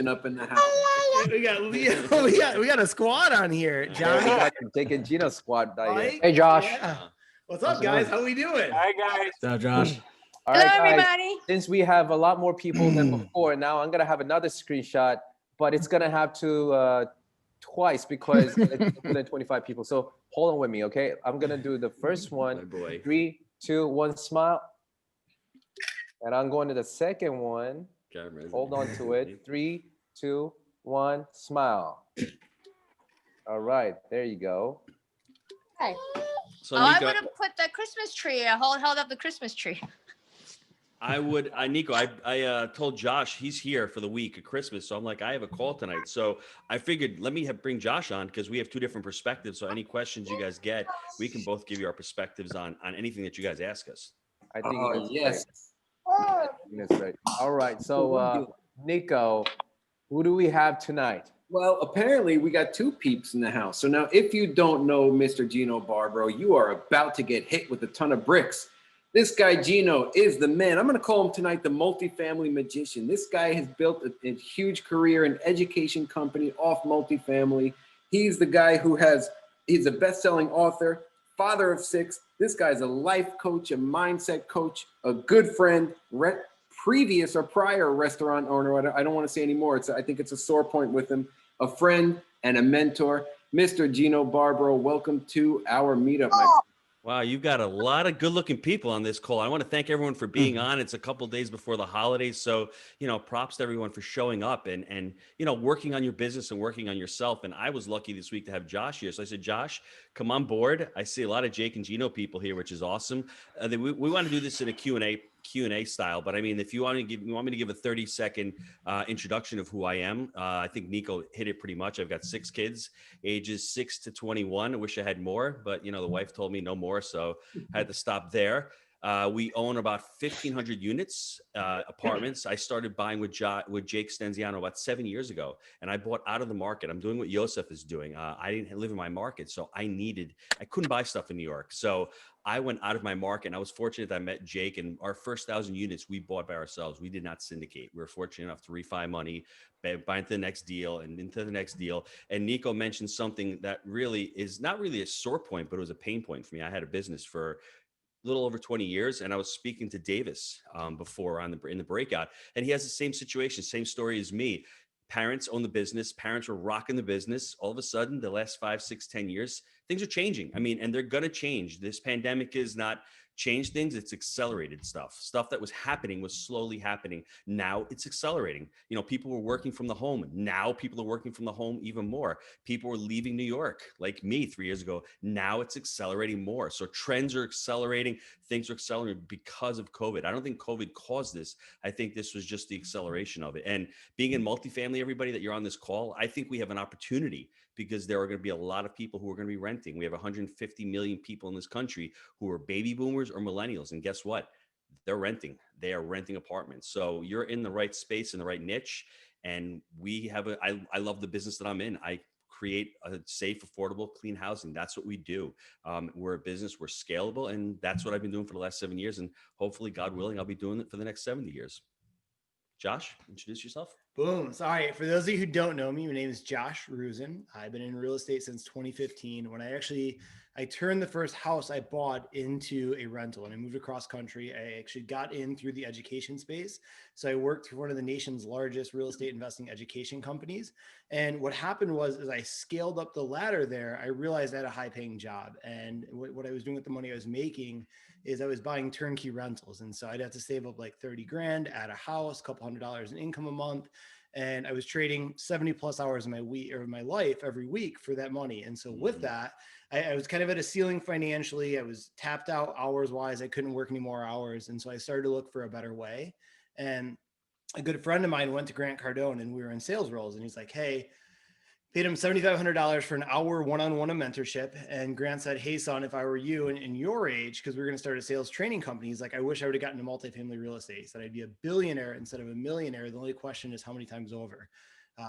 up in the house. We got a squad on here. Johnny, we got the Jake and Gino squad. Mike, Hey, Josh. yeah. What's up, guys? How we doing? Hi, guys. What's up, Josh? All Hello, right, guys. everybody. Since we have a lot more people than before, now I'm gonna have another screenshot, but it's gonna have to twice because it's more than 25 people. So hold on with me, okay? I'm gonna do the first one. My boy. 3, 2, 1, smile. And I'm going to the second one. Hold on to it. 3, 2, 1, smile. All right, there you go. Hi. So I Nico, would have put the Christmas tree. I held up the Christmas tree. Nico, I told Josh he's here for the week of Christmas. So I'm like, I have a call tonight. So I figured let me bring Josh on because we have two different perspectives. So any questions you guys get, we can both give you our perspectives on anything that you guys ask us. I think that's yes. great. That's great. All right, so Nico, who do we have tonight? Well, apparently we got two peeps in the house. So now if you don't know Mr. Gino Barbaro, you are about to get hit with a ton of bricks. This guy, Gino, is the man. I'm going to call him tonight the multifamily magician. This guy has built a huge career in education company off multifamily. He's the guy he's a best-selling author, father of 6. This guy's a life coach, a mindset coach, a good friend, previous or prior restaurant owner. I don't want to say anymore. I think it's a sore point with him, a friend and a mentor. Mr. Gino Barbaro, welcome to our meetup. Wow, you've got a lot of good-looking people on this call. I want to thank everyone for being on. It's a couple days before the holidays, so props to everyone for showing up and working on your business and working on yourself. And I was lucky this week to have Josh here, so I said, Josh, come on board. I see a lot of Jake and Gino people here, which is awesome. We want to do this in a Q&A style, but I mean, if you want me to give a 30-second introduction of who I am, I think Nico hit it pretty much. I've got 6 kids, ages 6 to 21. I wish I had more, but the wife told me no more, so I had to stop there. We own about 1,500 units, apartments. I started buying with Jake Stenziano about 7 years ago, and I bought out of the market. I'm doing what Yosef is doing. I didn't live in my market, so I couldn't buy stuff in New York. So I went out of my market, and I was fortunate that I met Jake, and our first 1,000 units we bought by ourselves. We did not syndicate. We were fortunate enough to refi money, buy into the next deal and into the next deal. And Nico mentioned something that really is not really a sore point, but it was a pain point for me. I had a business for little over 20 years. And I was speaking to Davis before in the breakout, and he has the same situation, same story as me. Parents own the business. Parents were rocking the business. All of a sudden, the last 5, 6, 10 years, things are changing. I mean, and they're going to change. This pandemic is not changed things. It's accelerated stuff that was happening was slowly happening. Now it's accelerating. People were working from the home. Now people are working from the home even more. People were leaving New York like me 3 years ago. Now it's accelerating more. So trends are accelerating. Things are accelerating because of COVID. I don't think COVID caused this. I think this was just the acceleration of it. And being in multifamily, everybody that you're on this call, I think we have an opportunity because there are going to be a lot of people who are going to be renting. We have 150 million people in this country who are baby boomers or millennials. And guess what? They're renting. They are renting apartments. So you're in the right space, in the right niche. And I love the business that I'm in. I create a safe, affordable, clean housing. That's what we do. We're a business, we're scalable. And that's what I've been doing for the last 7 years. And hopefully, God willing, I'll be doing it for the next 70 years. Josh, introduce yourself. Boom. Sorry. For those of you who don't know me, my name is Josh Roosen. I've been in real estate since 2015. When I turned the first house I bought into a rental and I moved across country. I actually got in through the education space. So I worked for one of the nation's largest real estate investing education companies. And what happened was, as I scaled up the ladder there, I realized I had a high paying job. And what I was doing with the money I was making is I was buying turnkey rentals. And so I'd have to save up like 30 grand, add a house, a couple $100s in income a month. And I was trading 70 plus hours of my life every week for that money. And so with that, I was kind of at a ceiling financially. I was tapped out hours wise. I couldn't work any more hours. And so I started to look for a better way. And a good friend of mine went to Grant Cardone and we were in sales roles. And he's like, hey, paid him $7,500 for an hour one-on-one of mentorship. And Grant said, hey, son, if I were you and your age, because we were going to start a sales training company, he's like, I wish I would have gotten into multifamily real estate. He said, I'd be a billionaire instead of a millionaire. The only question is how many times over.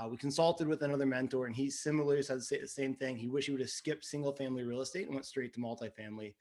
We consulted with another mentor and he similarly said the same thing. He wished he would have skipped single family real estate and went straight to multifamily.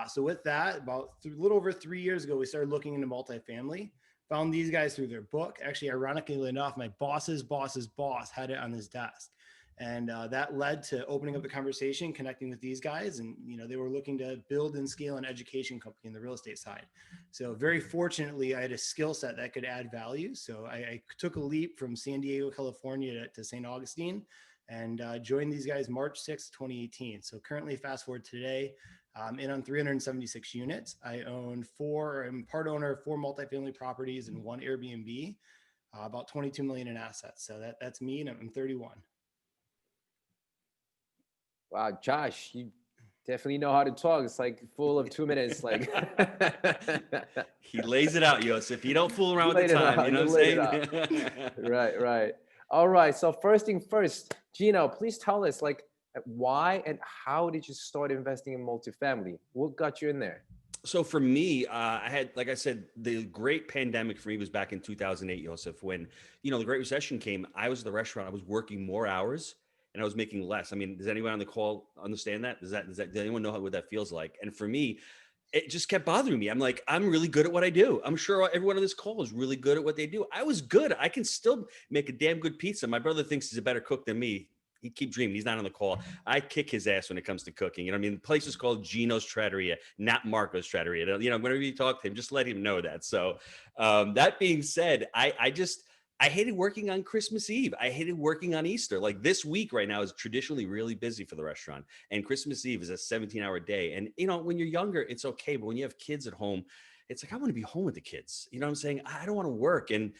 So with that, about a little over 3 years ago, we started looking into multifamily. Found these guys through their book. Actually, ironically enough, my boss's boss's boss had it on his desk. And that led to opening up the conversation, connecting with these guys. And, they were looking to build and scale an education company in the real estate side. So very fortunately, I had a skill set that could add value. So I took a leap from San Diego, California to St. Augustine and joined these guys March 6th, 2018. So currently, fast forward today, I'm in on 376 units. I'm part owner of 4 multifamily properties and 1 Airbnb, about 22 million in assets. So that's me, and I'm 31. Wow, Josh, you definitely know how to talk. It's like full of 2 minutes. Like he lays it out, Yosef. You don't fool around with the time. You know what I'm saying? Right. All right. So first thing first, Gino, please tell us why and how did you start investing in multifamily? What got you in there? So for me, I had, like I said, the great pandemic for me was back in 2008, Yosef, when, the Great Recession came. I was at the restaurant. I was working more hours and I was making less. I mean, does anyone on the call understand that? Does anyone know what that feels like? And for me, it just kept bothering me. I'm like, I'm really good at what I do. I'm sure everyone on this call is really good at what they do. I was good. I can still make a damn good pizza. My brother thinks he's a better cook than me. He'd keep dreaming. He's not on the call. I kick his ass when it comes to cooking. The place is called Gino's Trattoria, not Marco's Trattoria. Whenever you talk to him, just let him know that. So that being said, I hated working on Christmas Eve. I hated working on Easter. Like this week right now is traditionally really busy for the restaurant. And Christmas Eve is a 17-hour day. And, when you're younger, it's okay. But when you have kids at home, it's like, I want to be home with the kids. You know what I'm saying? I don't want to work. And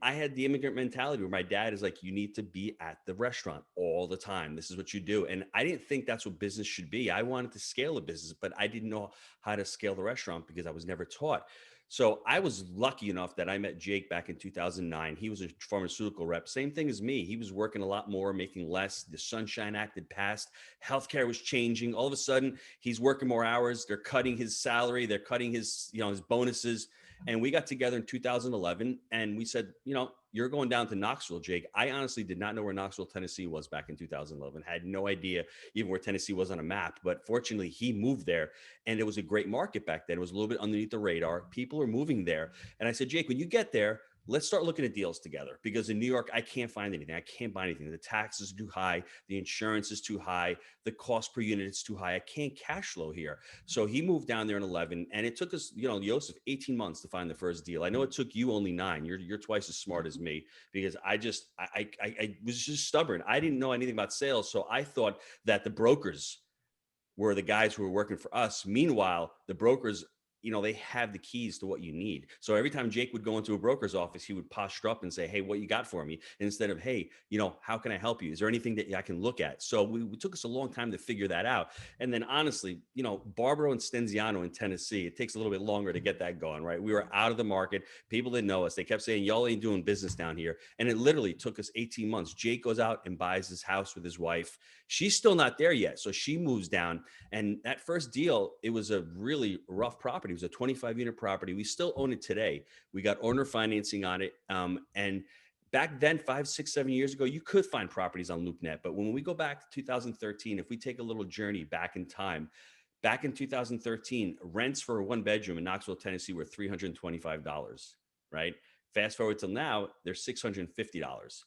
I had the immigrant mentality where my dad is like, you need to be at the restaurant all the time. This is what you do. And I didn't think that's what business should be. I wanted to scale a business, but I didn't know how to scale the restaurant because I was never taught. So I was lucky enough that I met Jake back in 2009. He was a pharmaceutical rep. Same thing as me. He was working a lot more, making less. The Sunshine Act had passed. Healthcare was changing. All of a sudden, he's working more hours. They're cutting his salary. They're cutting his bonuses. And we got together in 2011 and we said, you're going down to Knoxville, Jake. I honestly did not know where Knoxville, Tennessee was back in 2011. Had no idea even where Tennessee was on a map. But fortunately, he moved there and it was a great market back then. It was a little bit underneath the radar. People are moving there. And I said, Jake, when you get there, let's start looking at deals together because in New York, I can't find anything. I can't buy anything. The taxes are too high. The insurance is too high. The cost per unit is too high. I can't cash flow here. So he moved down there in 11 and it took us, Joseph, 18 months to find the first deal. I know it took you only 9. You're twice as smart as me because I was just stubborn. I didn't know anything about sales. So I thought that the brokers were the guys who were working for us. Meanwhile, the brokers, they have the keys to what you need. So every time Jake would go into a broker's office, he would posture up and say, hey, what you got for me? Instead of, hey, how can I help you? Is there anything that I can look at? So we took us a long time to figure that out. And then honestly, Barbaro and Stenziano in Tennessee, it takes a little bit longer to get that going, right? We were out of the market. People didn't know us. They kept saying, y'all ain't doing business down here. And it literally took us 18 months. Jake goes out and buys his house with his wife. She's still not there yet. So she moves down. And that first deal, it was a really rough property. It was a 25-unit property. We still own it today. We got owner financing on it. And back then, 5, 6, 7 years ago, you could find properties on LoopNet. But when we go back to 2013, if we take a little journey back in time, back in 2013, rents for a 1-bedroom in Knoxville, Tennessee were $325, right? Fast forward till now, they're $650.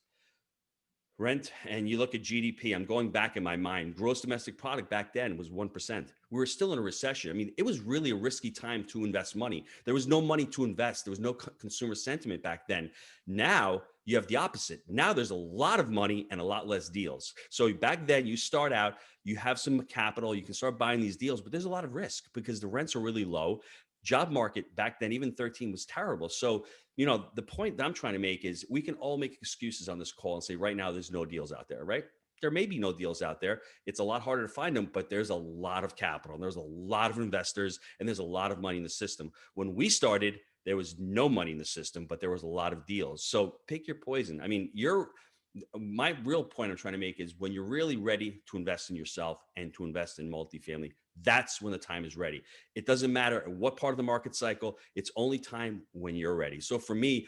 Rent, and you look at GDP, I'm going back in my mind, gross domestic product back then was 1%. We were still in a recession. I mean, it was really a risky time to invest money. There was no money to invest. There was no consumer sentiment back then. Now you have the opposite. Now there's a lot of money and a lot less deals. So back then you start out, you have some capital, you can start buying these deals, but there's a lot of risk because the rents are really low. Job market back then, even 13 was terrible. So, the point that I'm trying to make is we can all make excuses on this call and say, right now, there's no deals out there, right? There may be no deals out there. It's a lot harder to find them, but there's a lot of capital and there's a lot of investors and there's a lot of money in the system. When we started, there was no money in the system, but there was a lot of deals. So pick your poison. I mean, my real point I'm trying to make is when you're really ready to invest in yourself and to invest in multifamily, that's when the time is ready. It doesn't matter what part of the market cycle, it's only time when you're ready. So for me,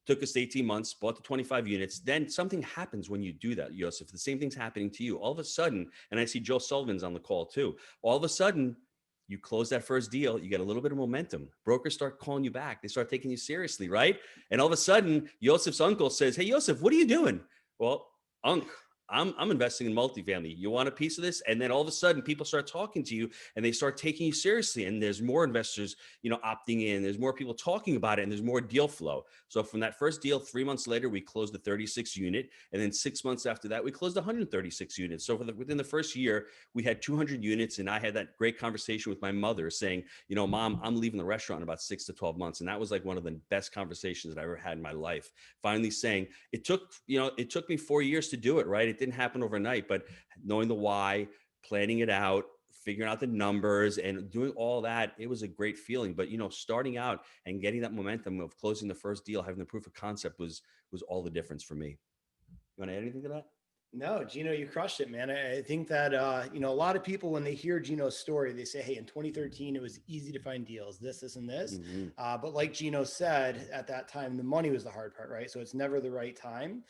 took us 18 months, bought the 25 units. Then something happens when you do that, Yosef. The same thing's happening to you. All of a sudden, and I see Joe Sullivan's on the call too. All of a sudden, You close that first deal, you get a little bit of momentum. Brokers start calling you back. They start taking you seriously, right? And all of a sudden, Yosef's uncle says, hey, Yosef, what are you doing? Well, Unc, I'm investing in multifamily. You want a piece of this? And then all of a sudden, people start talking to you and they start taking you seriously. And there's more investors, opting in. There's more people talking about it, and there's more deal flow. So from that first deal, 3 months later, we closed the 36 unit, and then 6 months after that, we closed 136 units. So within the first year, we had 200 units, and I had that great conversation with my mother, saying, Mom, I'm leaving the restaurant in about 6 to 12 months, and that was like one of the best conversations that I ever had in my life. Finally saying, it took me 4 years to do it, right? It didn't happen overnight, but knowing the why, planning it out, figuring out the numbers and doing all that, it was a great feeling. But, starting out and getting that momentum of closing the first deal, having the proof of concept was all the difference for me. You want to add anything to that? No, Gino, you crushed it, man. I think that, a lot of people, when they hear Gino's story, they say, hey, in 2013, it was easy to find deals, this, and this. Mm-hmm. But like Gino said, at that time, the money was the hard part, right? So it's never the right time.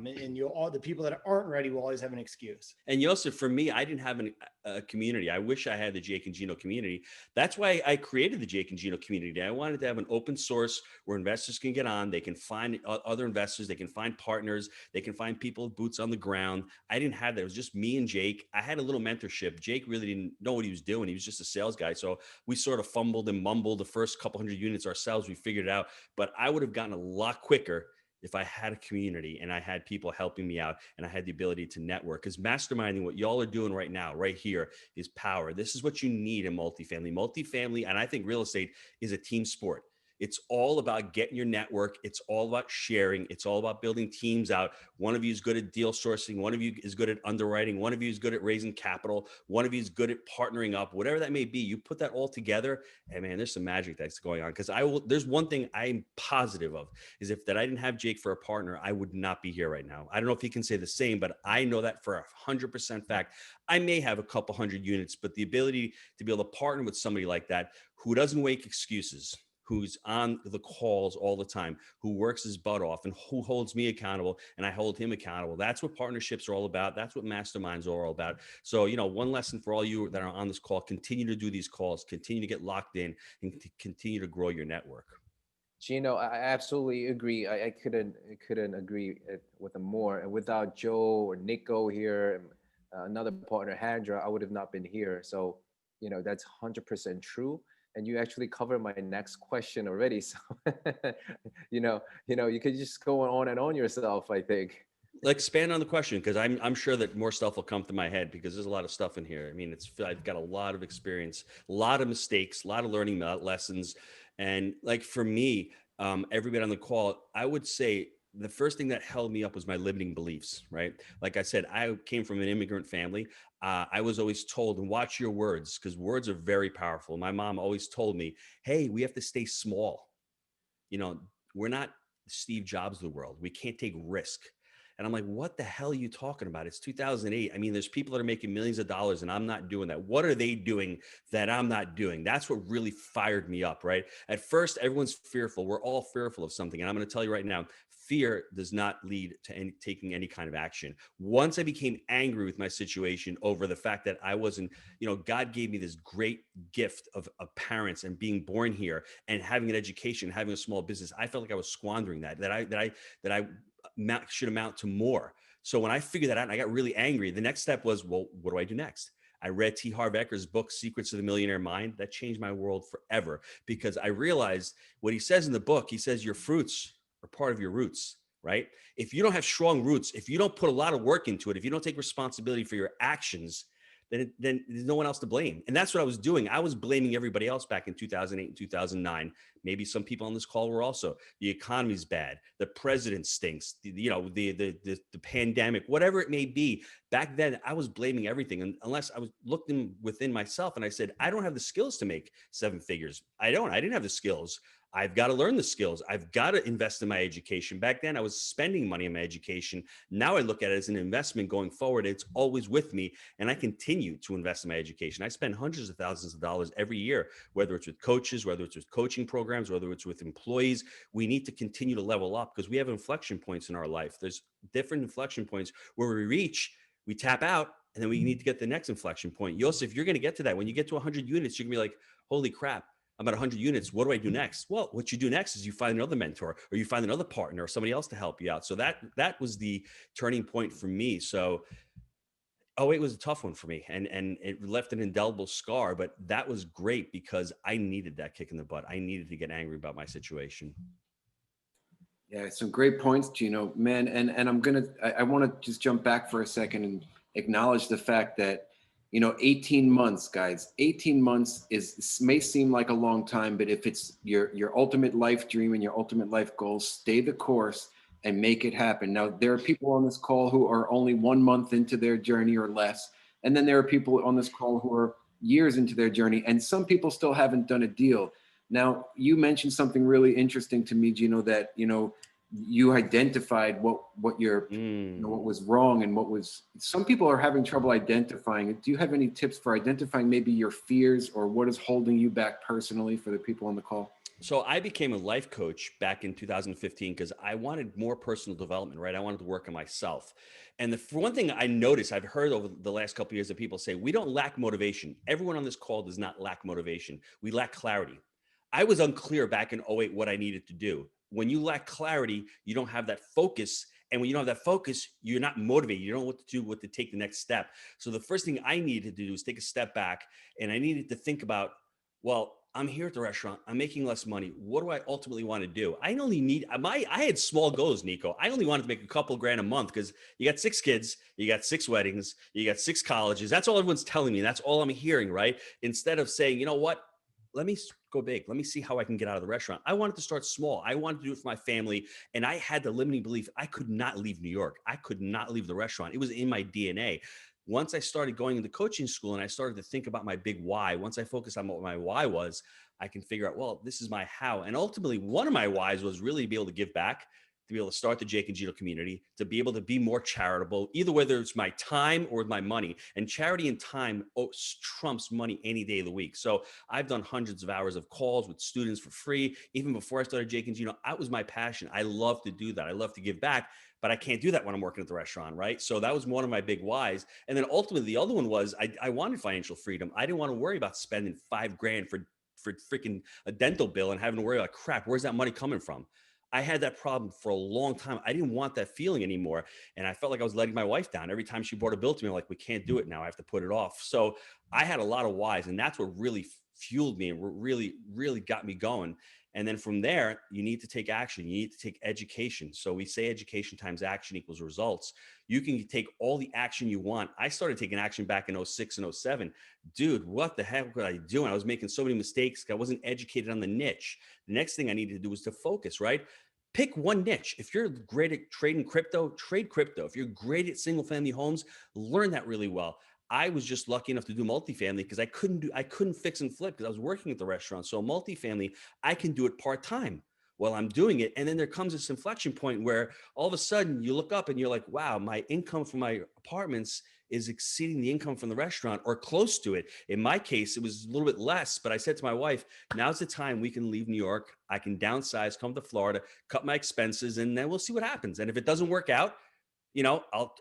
And all the people that aren't ready will always have an excuse. And Yosef, for me, I didn't have a community. I wish I had the Jake and Gino community. That's why I created the Jake and Gino community. I wanted to have an open source where investors can get on. They can find other investors. They can find partners. They can find people with boots on the ground. I didn't have that. It was just me and Jake. I had a little mentorship. Jake really didn't know what he was doing. He was just a sales guy. So we sort of fumbled and mumbled the first couple hundred units ourselves. We figured it out. But I would have gotten a lot quicker if I had a community and I had people helping me out and I had the ability to network. Because masterminding, what y'all are doing right now, right here, is power. This is what you need in multifamily. Multifamily, and I think real estate is a team sport. It's all about getting your network. It's all about sharing. It's all about building teams out. One of you is good at deal sourcing. One of you is good at underwriting. One of you is good at raising capital. One of you is good at partnering up, whatever that may be. You put that all together, and man, there's some magic that's going on. Because there's one thing I'm positive of, is if that I didn't have Jake for a partner, I would not be here right now. I don't know if he can say the same, but I know that for 100% fact. I may have a couple hundred units, but the ability to be able to partner with somebody like that who doesn't make excuses, who's on the calls all the time, who works his butt off, and who holds me accountable and I hold him accountable. That's what partnerships are all about. That's what masterminds are all about. So, one lesson for all you that are on this call: continue to do these calls, continue to get locked in, and continue to grow your network. Gino, I absolutely agree. I couldn't agree with him more. And without Joe or Nico here, and another partner, Handra, I would have not been here. So, that's 100% true. And you actually covered my next question already. So, you could just go on and on yourself, I think. Like, expand on the question, because I'm sure that more stuff will come to my head, because there's a lot of stuff in here. I mean, I've got a lot of experience, a lot of mistakes, a lot of learning lessons. And like for me, everybody on the call, I would say the first thing that held me up was my limiting beliefs, right? Like I said, I came from an immigrant family. I was always told, and watch your words, because words are very powerful. My mom always told me, hey, we have to stay small. We're not Steve Jobs of the world. We can't take risk. And I'm like, what the hell are you talking about? It's 2008. I mean, there's people that are making millions of dollars and I'm not doing that. What are they doing that I'm not doing? That's what really fired me up, right? At first, everyone's fearful. We're all fearful of something. And I'm going to tell you right now, fear does not lead to taking any kind of action. Once I became angry with my situation over the fact that I wasn't, God gave me this great gift of parents and being born here and having an education, having a small business. I felt like I was squandering that I should amount to more. So when I figured that out and I got really angry, the next step was, well, what do I do next? I read T. Harv Eker's book, Secrets of the Millionaire Mind. That changed my world forever, because I realized what he says in the book. He says your fruits are part of your roots, right? If you don't have strong roots, if you don't put a lot of work into it, if you don't take responsibility for your actions, then there's no one else to blame. And that's what I was doing. I was blaming everybody else back in 2008 and 2009. Maybe some people on this call were also. The economy's bad. The president stinks. The pandemic, whatever it may be. Back then, I was blaming everything. And unless I was looking within myself and I said, I don't have the skills to make 7 figures. I didn't have the skills. I've got to learn the skills. I've got to invest in my education. Back then, I was spending money on my education. Now I look at it as an investment going forward. It's always with me, and I continue to invest in my education. I spend hundreds of thousands of dollars every year, whether it's with coaches, whether it's with coaching programs, whether it's with employees. We need to continue to level up because we have inflection points in our life. There's different inflection points where we reach we tap out, and then we need to get the next inflection point. Yosef, you're going to get to that. When you get to 100 units, you're going to be like, holy crap, I'm at 100 units. What do I do next? Well, what you do next is you find another mentor, or you find another partner, or somebody else to help you out. So that was the turning point for me. So it was a tough one for me, and it left an indelible scar, but that was great because I needed that kick in the butt. I needed to get angry about my situation. Yeah, some great points, Gino, man. And I want to just jump back for a second and acknowledge the fact that, 18 months, guys, 18 months may seem like a long time, but if it's your ultimate life dream and your ultimate life goals, stay the course and make it happen. Now, there are people on this call who are only 1 month into their journey or less. And then there are people on this call who are years into their journey, and some people still haven't done a deal. Now, you mentioned something really interesting to me, Gino, that, you identified what what was wrong and some people are having trouble identifying it. Do you have any tips for identifying maybe your fears or what is holding you back personally for the people on the call? So I became a life coach back in 2015 because I wanted more personal development, right? I wanted to work on myself. And for one thing I noticed, I've heard over the last couple of years that people say, we don't lack motivation. Everyone on this call does not lack motivation. We lack clarity. I was unclear back in 08 what I needed to do. When you lack clarity, you don't have that focus. And when you don't have that focus, you're not motivated. You don't know what to do, what to take the next step. So the first thing I needed to do was take a step back, and I needed to think about, well, I'm here at the restaurant. I'm making less money. What do I ultimately want to do? I had small goals, Nico. I only wanted to make a couple grand a month because you got 6 kids, you got 6 weddings, you got 6 colleges. That's all everyone's telling me. That's all I'm hearing, right? Instead of saying, you know what? Let me go big. Let me see how I can get out of the restaurant. I wanted to start small. I wanted to do it for my family. And I had the limiting belief I could not leave New York. I could not leave the restaurant. It was in my DNA. Once I started going into coaching school and I started to think about my big why, once I focused on what my why was, I can figure out, well, this is my how. And ultimately, one of my whys was really to be able to give back, to be able to start the Jake and Gino community, to be able to be more charitable, either whether it's my time or my money. And charity and time trumps money any day of the week. So I've done hundreds of hours of calls with students for free. Even before I started Jake and Gino, that was my passion. I love to do that. I love to give back, but I can't do that when I'm working at the restaurant, right? So that was one of my big whys. And then ultimately, the other one was I wanted financial freedom. I didn't want to worry about spending $5 grand for freaking a dental bill and having to worry about, crap, where's that money coming from? I had that problem for a long time. I didn't want that feeling anymore. And I felt like I was letting my wife down. Every time she brought a bill to me, I'm like, we can't do it now. I have to put it off. So I had a lot of whys, and that's what really fueled me and really, really got me going. And then from there, you need to take action. You need to take education. So we say education times action equals results. You can take all the action you want. I started taking action back in 06 and 07. Dude, what the heck was I doing? I was making so many mistakes. I wasn't educated on the niche. The next thing I needed to do was to focus, right? Pick one niche. If you're great at trading crypto, trade crypto. If you're great at single family homes, learn that really well. I was just lucky enough to do multifamily because I couldn't fix and flip because I was working at the restaurant. So multifamily, I can do it part-time while I'm doing it. And then there comes this inflection point where all of a sudden you look up and you're like, wow, my income from my apartments is exceeding the income from the restaurant or close to it. In my case, it was a little bit less, but I said to my wife, now's the time we can leave New York. I can downsize, come to Florida, cut my expenses, and then we'll see what happens. And if it doesn't work out,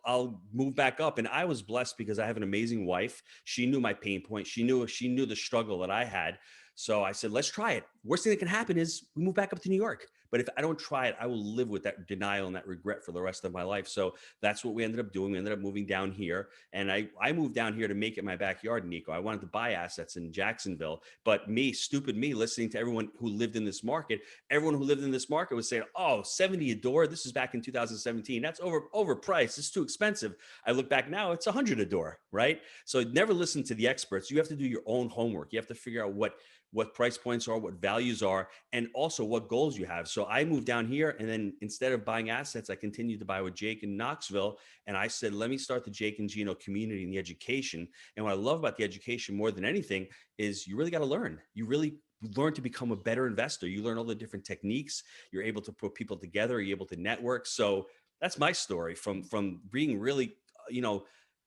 I'll move back up. And I was blessed because I have an amazing wife. She knew my pain point. She knew the struggle that I had. So I said, let's try it. Worst thing that can happen is we move back up to New York. But if I don't try it, I will live with that denial and that regret for the rest of my life. So that's what we ended up doing. We ended up moving down here. And I moved down here to make it my backyard, Nico. I wanted to buy assets in Jacksonville. But me, stupid me, listening to everyone who lived in this market, was saying, oh, 70 a door. This is back in 2017. That's overpriced. It's too expensive. I look back now, it's 100 a door, right? So never listen to the experts. You have to do your own homework. You have to figure out what price points are, what values are, and also what goals you have. So I moved down here, and then instead of buying assets, I continued to buy with Jake in Knoxville. And I said, let me start the Jake and Gino community and the education. And what I love about the education more than anything is you really got to learn. You really learn to become a better investor. You learn all the different techniques. You're able to put people together. You're able to network. So that's my story from being really,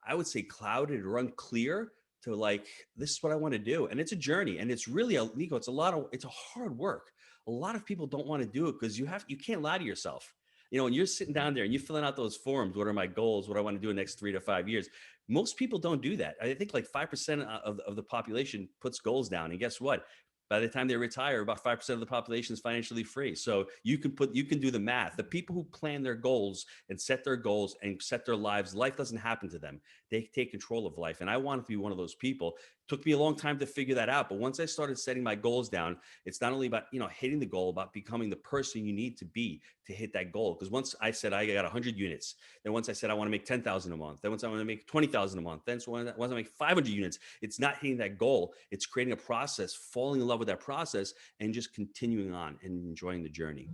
I would say clouded or unclear to like, this is what I want to do. And it's a journey, and it's really it's a hard work. A lot of people don't want to do it because you can't lie to yourself. You know, when you're sitting down there and you're filling out those forms, what are my goals? What do I want to do in the next 3 to 5 years? Most people don't do that. I think like 5% of the population puts goals down. And guess what? By the time they retire, about 5% of the population is financially free. So you can do the math. The people who plan their goals and set their goals and set their lives, life doesn't happen to them. They take control of life. And I wanted to be one of those people. Took me a long time to figure that out. But once I started setting my goals down, it's not only about, hitting the goal, about becoming the person you need to be to hit that goal. Because once I said I got 100 units, then once I said I want to make 10,000 a month, then once I want to make 20,000 a month, then once I make 500 units, it's not hitting that goal. It's creating a process, falling in love with that process, and just continuing on and enjoying the journey.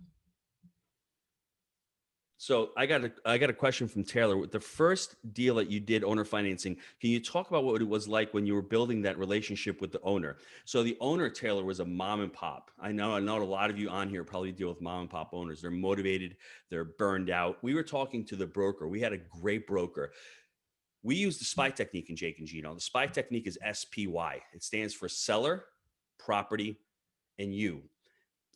So I got a question from Taylor. With the first deal that you did, owner financing, can you talk about what it was like when you were building that relationship with the owner? So the owner, Taylor, was a mom and pop. I know a lot of you on here probably deal with mom and pop owners. They're motivated, they're burned out. We were talking to the broker. We had a great broker. We use the SPY technique in Jake and Gino. The SPY technique is SPY. It stands for seller, property, and you.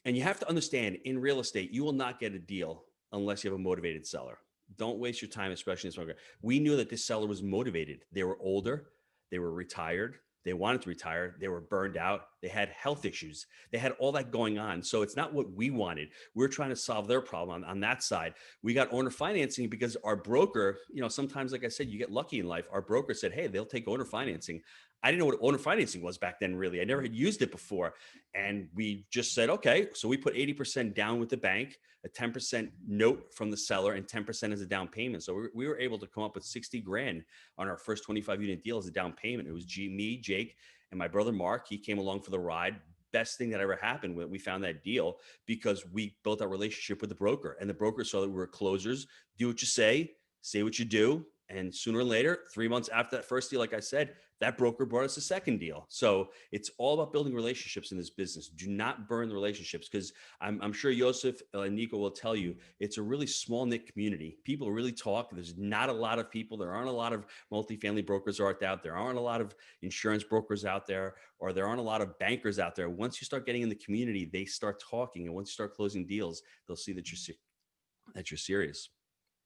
And you have to understand, in real estate, you will not get a deal unless you have a motivated seller. Don't waste your time, especially in this market. We knew that this seller was motivated. They were older, they were retired, they wanted to retire, they were burned out, they had health issues, they had all that going on. So it's not what we wanted. We're trying to solve their problem on that side. We got owner financing because our broker, sometimes, like I said, you get lucky in life. Our broker said, hey, they'll take owner financing. I didn't know what owner financing was back then, really. I never had used it before. And we just said, okay, so we put 80% down with the bank, a 10% note from the seller, and 10% as a down payment. So we were able to come up with 60 grand on our first 25 unit deal as a down payment. It was me, Jake, and my brother, Mark. He came along for the ride. Best thing that ever happened when we found that deal, because we built our relationship with the broker, and the broker saw that we were closers. Do what you say what you do. And sooner or later, 3 months after that first deal, like I said, that broker brought us a second deal. So it's all about building relationships in this business. Do not burn the relationships, because I'm sure Joseph and Nico will tell you, it's a really small knit community. People really talk. There's not a lot of people. There aren't a lot of multifamily brokers out there. There aren't a lot of insurance brokers out there, or there aren't a lot of bankers out there. Once you start getting in the community, they start talking. And once you start closing deals, they'll see that you're serious.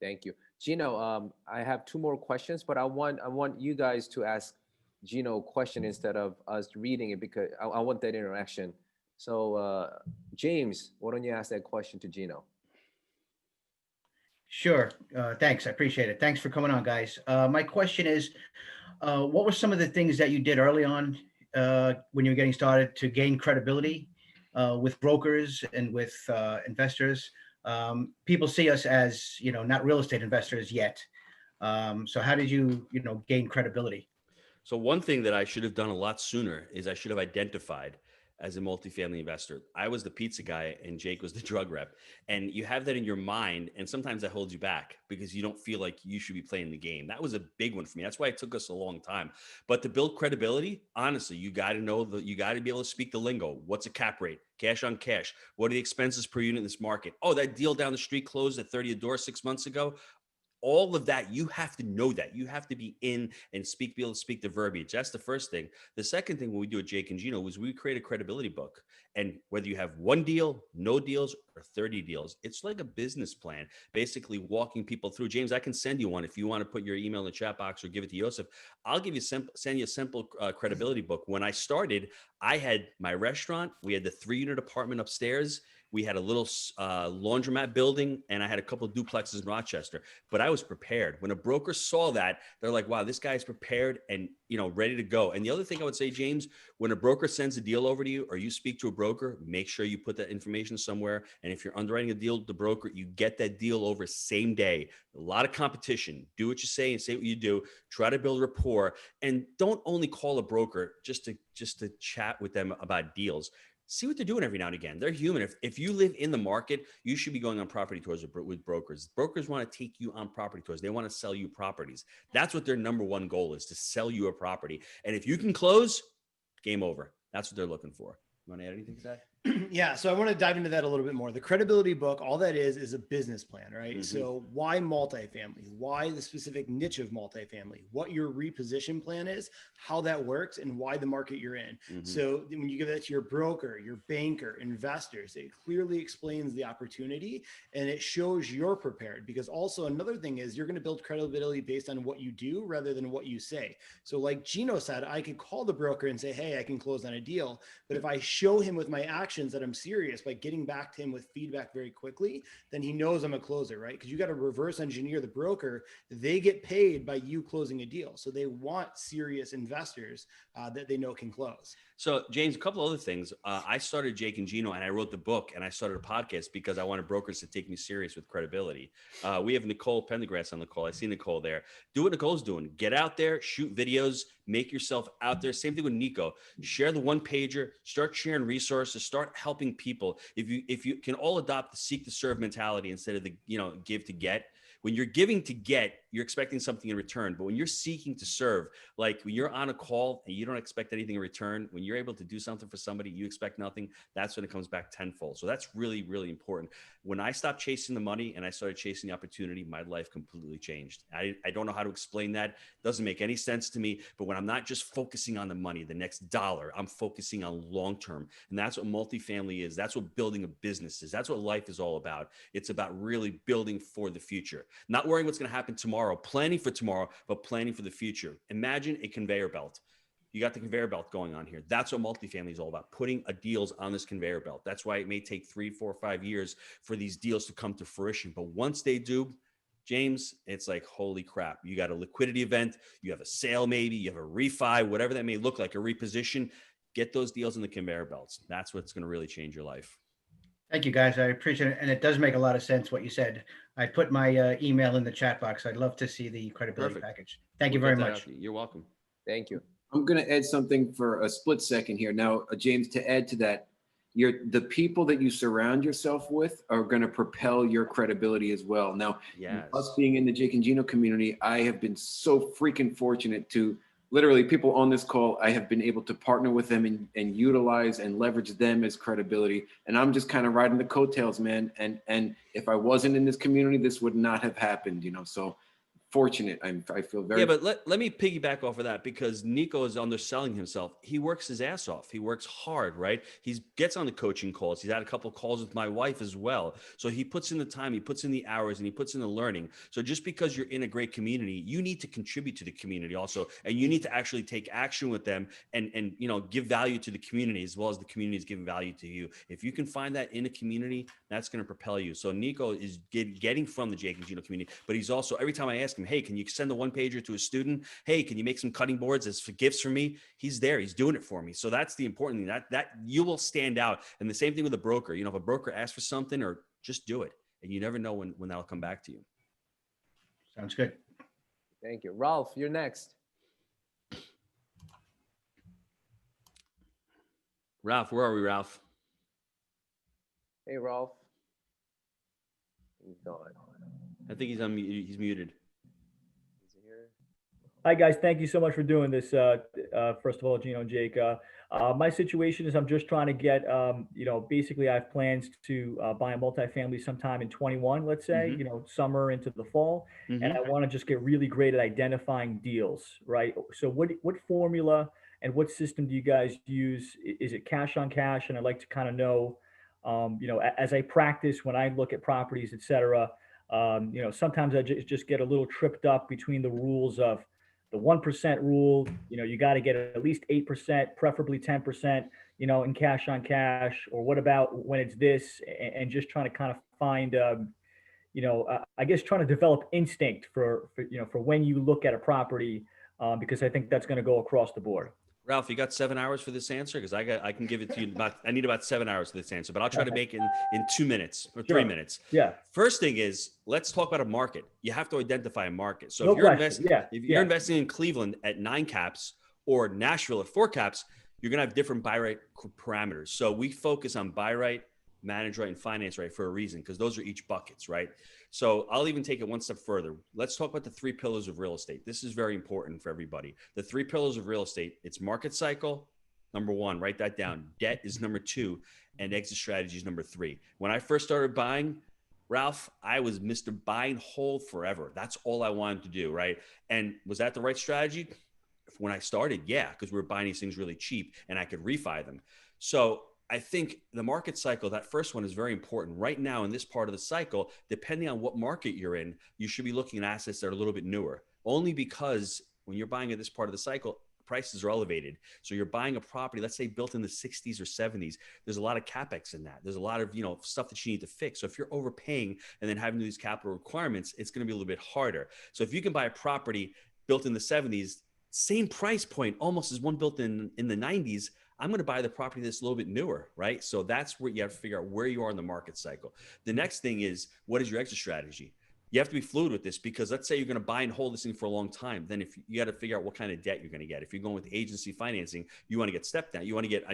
Thank you. Gino, I have 2 more questions, but I want you guys to ask Gino a question instead of us reading it, because I want that interaction. So James, why don't you ask that question to Gino? Sure. Thanks. I appreciate it. Thanks for coming on, guys. My question is, what were some of the things that you did early on when you were getting started to gain credibility with brokers and with investors? People see us as, not real estate investors yet. So how did you, gain credibility? So one thing that I should have done a lot sooner is I should have identified as a multifamily investor. I was the pizza guy and Jake was the drug rep. And you have that in your mind. And sometimes that holds you back because you don't feel like you should be playing the game. That was a big one for me. That's why it took us a long time. But to build credibility, honestly, you got to you got to be able to speak the lingo. What's a cap rate? Cash on cash. What are the expenses per unit in this market? Oh, that deal down the street closed at 30 a door 6 months ago. All of that, you have to know that. You have to be in and be able to speak the verbiage. That's the first thing. The second thing, when we do at Jake and Gino, was we create a credibility book. And whether you have 1 deal, no deals, or 30 deals, it's like a business plan, basically walking people through. James, I can send you one if you want to put your email in the chat box or give it to Joseph. I'll send you a simple credibility book. When I started, I had my restaurant. We had the 3-unit apartment upstairs. We had a little laundromat building, and I had a couple of duplexes in Rochester. But I was prepared. When a broker saw that, they're like, wow, this guy's prepared and ready to go. And the other thing I would say, James, when a broker sends a deal over to you or you speak to a broker, make sure you put that information somewhere. And if you're underwriting a deal with the broker, you get that deal over same day. A lot of competition. Do what you say and say what you do. Try to build rapport. And don't only call a broker just to chat with them about deals. See what they're doing every now and again. They're human. If you live in the market, you should be going on property tours with brokers. Brokers want to take you on property tours. They want to sell you properties. That's what their number one goal is, to sell you a property. And if you can close, game over. That's what they're looking for. You want to add anything to that? Yeah, so I want to dive into that a little bit more. The credibility book, all that is a business plan, right? Mm-hmm. So why multifamily? Why the specific niche of multifamily? What your reposition plan is, how that works, and why the market you're in. Mm-hmm. So when you give that to your broker, your banker, investors, it clearly explains the opportunity and it shows you're prepared. Because also another thing is you're going to build credibility based on what you do rather than what you say. So like Gino said, I could call the broker and say, hey, I can close on a deal. But if I show him with my actions that I'm serious by getting back to him with feedback very quickly, then he knows I'm a closer, right? Because you got to reverse engineer the broker. They get paid by you closing a deal. So they want serious investors that they know can close. So James, a couple other things. I started Jake and Gino and I wrote the book and I started a podcast because I wanted brokers to take me serious with credibility. We have Nicole Pendergrass on the call. I see Nicole there. Do what Nicole's doing. Get out there, shoot videos, make yourself out there. Same thing with Nico. Share the one pager, start sharing resources, start helping people. If you can all adopt the seek to serve mentality instead of the, give to get. When you're giving to get, you're expecting something in return. But when you're seeking to serve, like when you're on a call and you don't expect anything in return, when you're able to do something for somebody, you expect nothing. That's when it comes back tenfold. So that's really, really important. When I stopped chasing the money and I started chasing the opportunity, my life completely changed. I don't know how to explain that. It doesn't make any sense to me. But when I'm not just focusing on the money, the next dollar, I'm focusing on long-term. And that's what multifamily is. That's what building a business is. That's what life is all about. It's about really building for the future. Not worrying what's going to happen tomorrow, planning for tomorrow, but planning for the future. Imagine a conveyor belt. You got the conveyor belt going on here. That's what multifamily is all about, putting deals on this conveyor belt. That's why it may take 3, 4, 5 years for these deals to come to fruition. But once they do, James, it's like, holy crap. You got a liquidity event, you have a sale maybe, you have a refi, whatever that may look like, a reposition. Get those deals in the conveyor belts. That's what's going to really change your life. Thank you, guys. I appreciate it. And it does make a lot of sense what you said. I put my email in the chat box. I'd love to see the credibility package. Thank you very much. You're welcome. Thank you. I'm going to add something for a split second here. Now, James, to add to that, the people that you surround yourself with are going to propel your credibility as well. Now, yes. Us being in the Jake and Gino community, I have been so freaking fortunate to literally people on this call. I have been able to partner with them and utilize and leverage them as credibility. And I'm just kind of riding the coattails, man. And if I wasn't in this community, this would not have happened, so fortunate. I feel very. Yeah, but let me piggyback off of that because Nico is underselling himself. He works his ass off. He works hard, right? He gets on the coaching calls. He's had a couple of calls with my wife as well. So he puts in the time, he puts in the hours, and he puts in the learning. So just because you're in a great community, you need to contribute to the community also, and you need to actually take action with them and give value to the community as well as the community is giving value to you. If you can find that in a community, that's going to propel you. So Nico is getting from the Jake and Gino community, but he's also, every time I ask him, hey, can you send the one pager to a student? Hey, can you make some cutting boards as for gifts for me? He's there. He's doing it for me. So that's the important thing, that you will stand out. And the same thing with a broker. If a broker asks for something, or just do it. And you never know when that'll come back to you. Sounds good. Thank you. Ralph, you're next. Ralph, where are we, Ralph? Hey, Ralph. He's gone. I think he's muted. Is he here? Hi, guys. Thank you so much for doing this. First of all, Gino and Jake. My situation is I'm just trying to get, basically I have plans to buy a multifamily sometime in 21, let's say, summer into the fall. Mm-hmm. And I want to just get really great at identifying deals, right? So what formula and what system do you guys use? Is it cash on cash? And I'd like to kind of know, as I practice when I look at properties, et cetera, sometimes I just get a little tripped up between the rules of the 1% rule. You got to get at least 8%, preferably 10%, in cash on cash. Or what about when it's this, and just trying to kind of find, I guess trying to develop instinct for when you look at a property, because I think that's going to go across the board. Ralph, you got 7 hours for this answer? Because I can give it to you I need about 7 hours for this answer, but I'll try to make it in 2 minutes or 3 minutes. Yeah. First thing is, let's talk about a market. You have to identify a market. So No if you're question. you're investing in Cleveland at 9 caps or Nashville at 4 caps, you're going to have different buy rate parameters. So we focus on buy right, manage right, and finance right for a reason, because those are each buckets, right? So I'll even take it one step further. Let's talk about the 3 pillars of real estate. This is very important for everybody. The 3 pillars of real estate, it's market cycle, number one. Write that down. Debt is number two, and exit strategy is number three. When I first started buying, Ralph, I was Mr. Buy and Hold forever. That's all I wanted to do, right? And was that the right strategy? When I started, yeah, because we were buying these things really cheap and I could refi them. So I think the market cycle, that first one is very important. Right now in this part of the cycle, depending on what market you're in, you should be looking at assets that are a little bit newer, only because when you're buying at this part of the cycle, prices are elevated. So you're buying a property, let's say built in the 60s or 70s. There's a lot of capex in that. There's a lot of, stuff that you need to fix. So if you're overpaying and then having these capital requirements, it's going to be a little bit harder. So if you can buy a property built in the 70s, same price point almost as one built in the 90s, I'm going to buy the property that's a little bit newer, right? So that's where you have to figure out where you are in the market cycle. The next thing is, what is your exit strategy? You have to be fluid with this, because let's say you're going to buy and hold this thing for a long time. Then if you got to figure out what kind of debt you're going to get. If you're going with agency financing, you want to get step down. You want to get,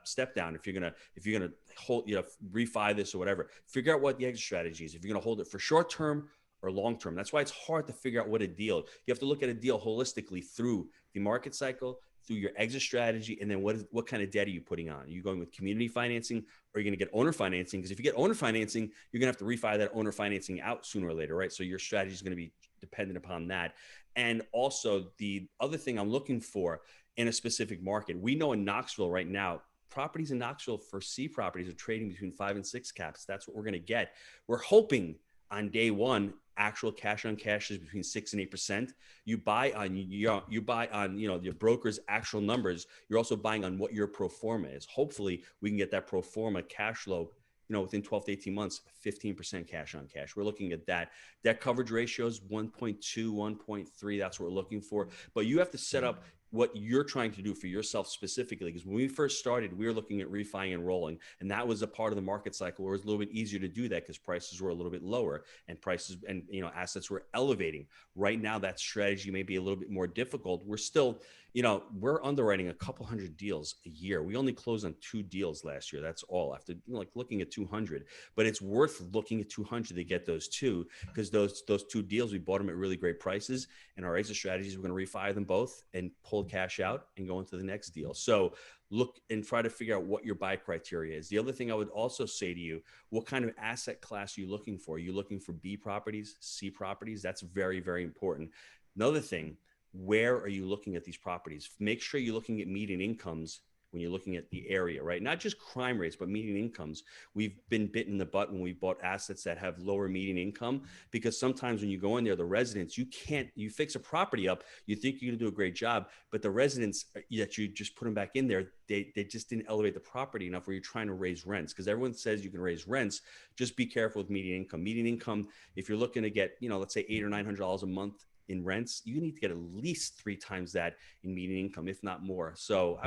step down. If you're going to hold, refi this or whatever, figure out what the exit strategy is. If you're going to hold it for short term or long term. That's why it's hard to figure out what a deal. You have to look at a deal holistically through the market cycle, through your exit strategy, and then what kind of debt are you putting on? Are you going with community financing, or are you going to get owner financing? Because if you get owner financing, you're going to have to refi that owner financing out sooner or later, right? So your strategy is going to be dependent upon that. And also the other thing I'm looking for in a specific market, we know in Knoxville right now, properties in Knoxville for C properties are trading between 5 and 6 caps. That's what we're going to get. We're hoping on day one, actual cash on cash is between 6 and 8%. You buy on your broker's actual numbers. You're also buying on what your pro forma is. Hopefully, we can get that pro forma cash flow, within 12 to 18 months, 15% cash on cash. We're looking at that. Debt coverage ratios 1.2, 1.3. That's what we're looking for. But you have to set up what you're trying to do for yourself specifically. Because when we first started, we were looking at refi and rolling. And that was a part of the market cycle where it was a little bit easier to do that because prices were a little bit lower and prices and assets were elevating. Right now, that strategy may be a little bit more difficult. We're still, we're underwriting a couple hundred deals a year. We only closed on 2 deals last year. That's all after looking at 200. But it's worth looking at 200 to get those 2, because those 2 deals, we bought them at really great prices. And our exit strategies, we're going to refi them both and pull cash out and go into the next deal. So look and try to figure out what your buy criteria is. The other thing I would also say to you, what kind of asset class are you looking for? Are you looking for B properties, C properties? That's very, very important. Another thing, where are you looking at these properties? Make sure you're looking at median incomes when you're looking at the area, right? Not just crime rates, but median incomes. We've been bitten in the butt when we bought assets that have lower median income, because sometimes when you go in there, the residents, you fix a property up, you think you're gonna do a great job, but the residents that you just put them back in there, they just didn't elevate the property enough where you're trying to raise rents. Because everyone says you can raise rents, just be careful with median income. Median income, if you're looking to get, let's say $800 or $900 a month in rents, you need to get at least 3 times that in median income, if not more. So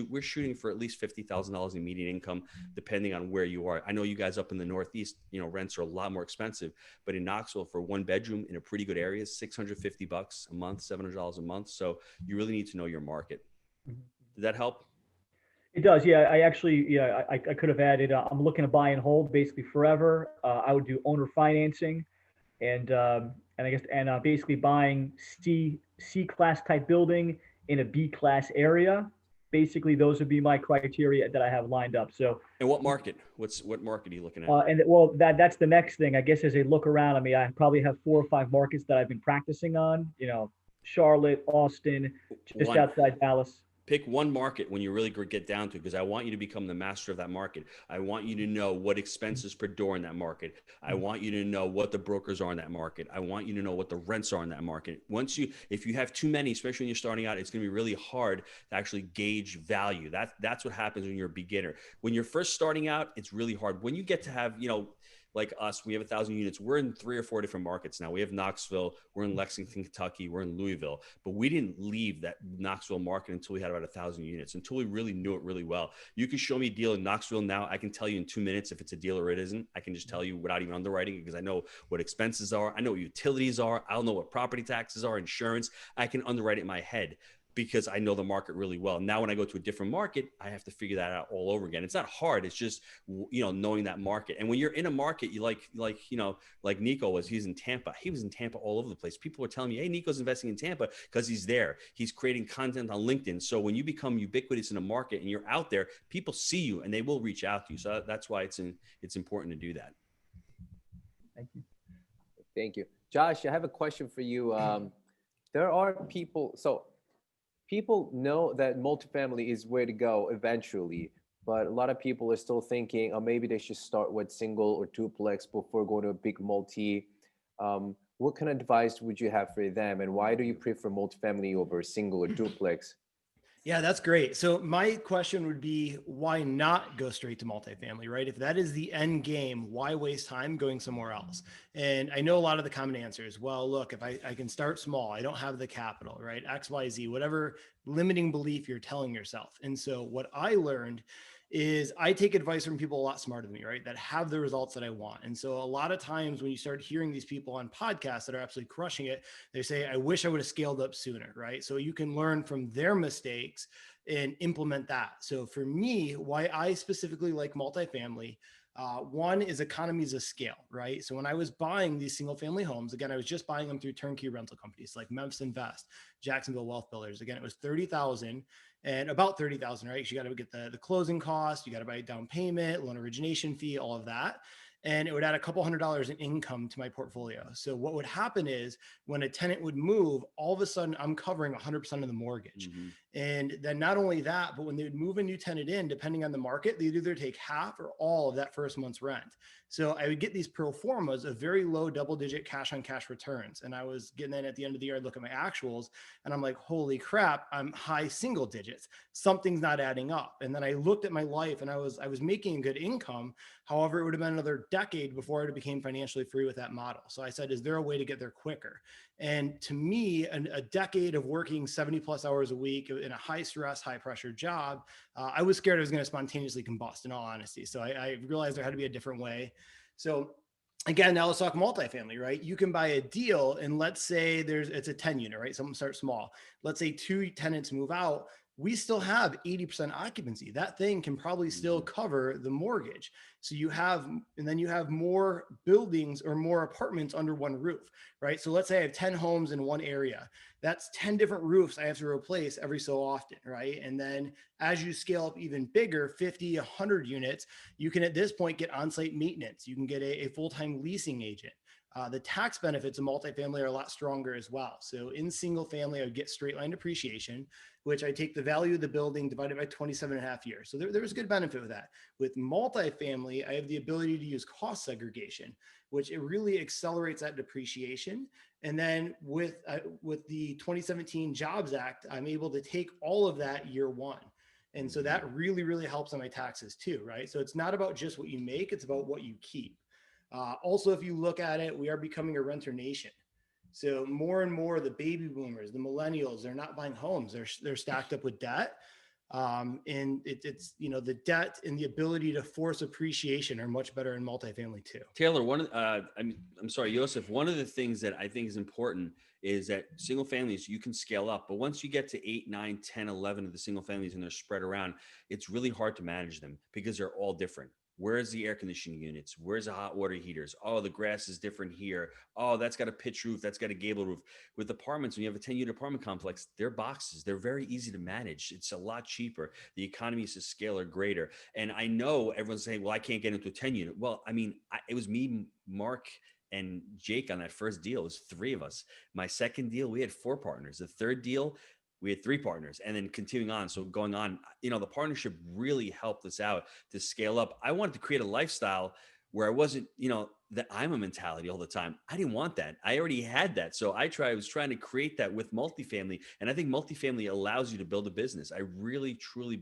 we're shooting for at least $50,000 in median income, depending on where you are. I know you guys up in the Northeast, rents are a lot more expensive, but in Knoxville for 1 bedroom in a pretty good area, $650 a month, $700 a month. So you really need to know your market. Did that help? It does. Yeah, I actually, I could have added, I'm looking to buy and hold basically forever. I would do owner financing and basically buying C class type building in a B class area. Basically, those would be my criteria that I have lined up. So, and what market? What market are you looking at? That's the next thing. I guess as I look around, I probably have 4 or 5 markets that I've been practicing on. Charlotte, Austin, just outside Dallas. Pick one market when you really get down to, because I want you to become the master of that market. I want you to know what expenses per door in that market. I want you to know what the brokers are in that market. I want you to know what the rents are in that market. If you have too many, especially when you're starting out, it's going to be really hard to actually gauge value. That's what happens when you're a beginner. When you're first starting out, it's really hard. When you get to have, like us, we have 1,000 units. We're in 3 or 4 different markets now. We have Knoxville, we're in Lexington, Kentucky, we're in Louisville, but we didn't leave that Knoxville market until we had about 1,000 units, until we really knew it really well. You can show me a deal in Knoxville now. I can tell you in 2 minutes if it's a deal or it isn't. I can just tell you without even underwriting it, because I know what expenses are. I know what utilities are. I'll know what property taxes are, insurance. I can underwrite it in my head. because I know the market really well. Now, when I go to a different market, I have to figure that out all over again. It's not hard. It's just, knowing that market. And when you're in a market, you like Nico was, he's in Tampa. He was in Tampa all over the place. People were telling me, hey, Nico's investing in Tampa because he's there. He's creating content on LinkedIn. So when you become ubiquitous in a market and you're out there, people see you and they will reach out to you. So that's why it's important to do that. Thank you. Thank you. Josh, I have a question for you. There are people know that multifamily is where to go eventually, but a lot of people are still thinking, oh, maybe they should start with single or duplex before going to a big multi. What kind of advice would you have for them? And why do you prefer multifamily over single or duplex? Yeah, that's great. So my question would be, why not go straight to multifamily, right? If that is the end game, why waste time going somewhere else? And I know a lot of the common answers. Well, look, if I can start small, I don't have the capital, right? X, Y, Z, whatever limiting belief you're telling yourself. And so what I learned is I take advice from people a lot smarter than me, right? That have the results that I want. And so a lot of times when you start hearing these people on podcasts that are absolutely crushing it, they say, I wish I would have scaled up sooner, right? So you can learn from their mistakes and implement that. So for me, why I specifically like multifamily, one is economies of scale, right? So when I was buying these single family homes, again, I was just buying them through turnkey rental companies like Memphis Invest, Jacksonville Wealth Builders. Again, it was 30,000 and about 30,000, right? You got to get the closing cost, you got to buy a down payment, loan origination fee, all of that. And it would add a couple $100 in income to my portfolio. So what would happen is when a tenant would move, all of a sudden I'm covering 100% of the mortgage. Mm-hmm. And then not only that, but when they would move a new tenant in, depending on the market, they'd either take half or all of that first month's rent. So I would get these pro formas of very low double-digit cash on cash returns. And I was getting in at the end of the year, I'd look at my actuals and I'm like, holy crap, I'm high single digits. Something's not adding up. And then I looked at my life and I was making a good income. However, it would have been another decade before I became financially free with that model. So I said, is there a way to get there quicker? And to me, a decade of working 70 plus hours a week in a high stress, high pressure job, I was scared I was going to spontaneously combust, in all honesty. So I realized there had to be a different way. So again, now let's talk multifamily, right? You can buy a deal and let's say it's a 10 unit, right? Someone starts small. Let's say 2 tenants move out. We still have 80% occupancy. That thing can probably still cover the mortgage. So you have more buildings or more apartments under one roof, right? So let's say I have 10 homes in one area. That's 10 different roofs I have to replace every so often, right? And then as you scale up even bigger, 50, 100 units, you can at this point get on-site maintenance. You can get a full-time leasing agent. The tax benefits of multifamily are a lot stronger as well. So in single family, I would get straight line depreciation, which I take the value of the building divided by 27 and a half years. So there's a good benefit with that. With multifamily, I have the ability to use cost segregation, which it really accelerates that depreciation. And then with the 2017 Jobs Act, I'm able to take all of that year one. And so that really, really helps on my taxes too, right? So it's not about just what you make, it's about what you keep. Also, if you look at it, we are becoming a renter nation. So more and more the baby boomers, the millennials, they're not buying homes. They're stacked up with debt. And it's the debt and the ability to force appreciation are much better in multifamily too. Taylor, I'm sorry, Joseph, one of the things that I think is important is that single families, you can scale up, but once you get to 8, 9, 10, 11 of the single families and they're spread around, it's really hard to manage them because they're all different. Where's the air conditioning units? Where's the hot water heaters? Oh, the grass is different here. Oh, that's got a pitch roof. That's got a gable roof. With apartments, when you have a 10-unit apartment complex, they're boxes. They're very easy to manage. It's a lot cheaper. The economies of scale are greater. And I know everyone's saying, well, I can't get into a 10-unit. Well, I mean, it was me, Mark, and Jake on that first deal. It was 3 of us. My second deal, we had 4 partners. The third deal, we had 3 partners, and then continuing on. So going on, the partnership really helped us out to scale up. I wanted to create a lifestyle where I wasn't, the I'm a mentality all the time. I didn't want that. I already had that. So I was trying to create that with multifamily. And I think multifamily allows you to build a business. I really, truly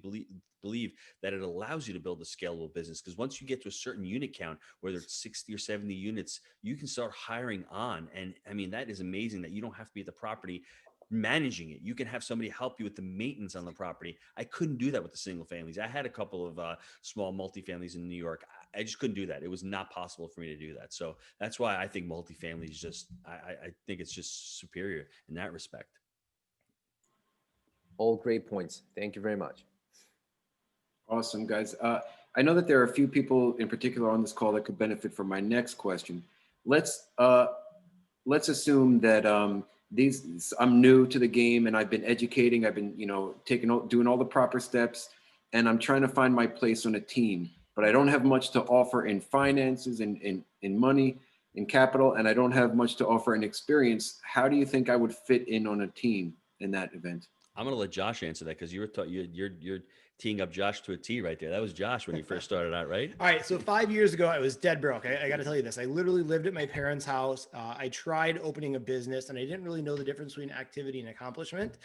believe that it allows you to build a scalable business, because once you get to a certain unit count, whether it's 60 or 70 units, you can start hiring on. And I mean, that is amazing that you don't have to be at the property managing it. You can have somebody help you with the maintenance on the property. I couldn't do that with the single families. I had a couple of small multifamilies in New York. I just couldn't do that. It was not possible for me to do that. So that's why I think multifamily is just, I think it's just superior in that respect. All great points. Thank you very much. Awesome, guys. I know that there are a few people in particular on this call that could benefit from my next question. Let's let's assume that I'm new to the game and I've been educating. I've been doing all the proper steps, and I'm trying to find my place on a team. But I don't have much to offer in finances, in money, in capital, and I don't have much to offer in experience. How do you think I would fit in on a team in that event? I'm gonna let Josh answer that because you're teeing up Josh to a T right there. That was Josh when he first started out, right? All right. So 5 years ago, I was dead broke. I got to tell you this. I literally lived at my parents' house. I tried opening a business and I didn't really know the difference between activity and accomplishment.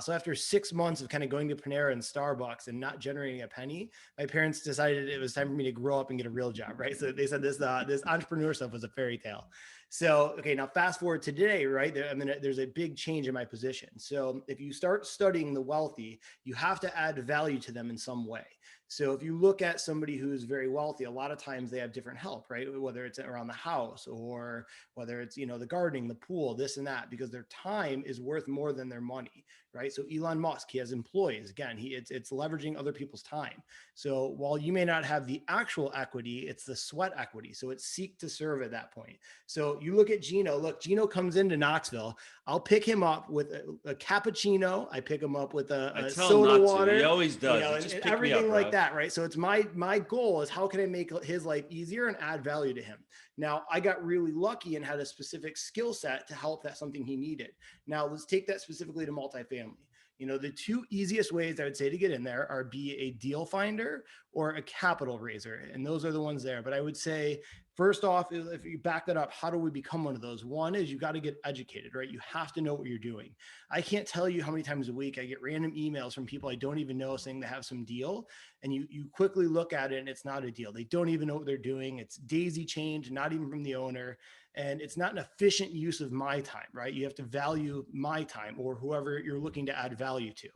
So after 6 months of kind of going to Panera and Starbucks and not generating a penny, my parents decided it was time for me to grow up and get a real job, right? So they said this entrepreneur stuff was a fairy tale. So, okay, now fast forward to today, right? There's a big change in my position. So if you start studying the wealthy, you have to add value to them in some way. So if you look at somebody who's very wealthy, a lot of times they have different help, right? Whether it's around the house or whether it's, the gardening, the pool, this and that, because their time is worth more than their money, right? So Elon Musk, he has employees. Again, it's leveraging other people's time. So while you may not have the actual equity, it's the sweat equity. So it's seek to serve at that point. So you look at Gino. Look, Gino comes into Knoxville. I'll pick him up with a cappuccino. I pick him up with a soda water. He always does. And everything like that, right? So it's my goal is how can I make his life easier and add value to him? Now, I got really lucky and had a specific skill set to help that something he needed. Now, let's take that specifically to multifamily. The two easiest ways I would say to get in there are be a deal finder or a capital raiser. And those are the ones there. But I would say, first off, if you back that up, how do we become one of those? One is you got to get educated, right? You have to know what you're doing. I can't tell you how many times a week I get random emails from people I don't even know saying they have some deal. And you quickly look at it and it's not a deal. They don't even know what they're doing. It's daisy chained, not even from the owner. And it's not an efficient use of my time, right? You have to value my time or whoever you're looking to add value to.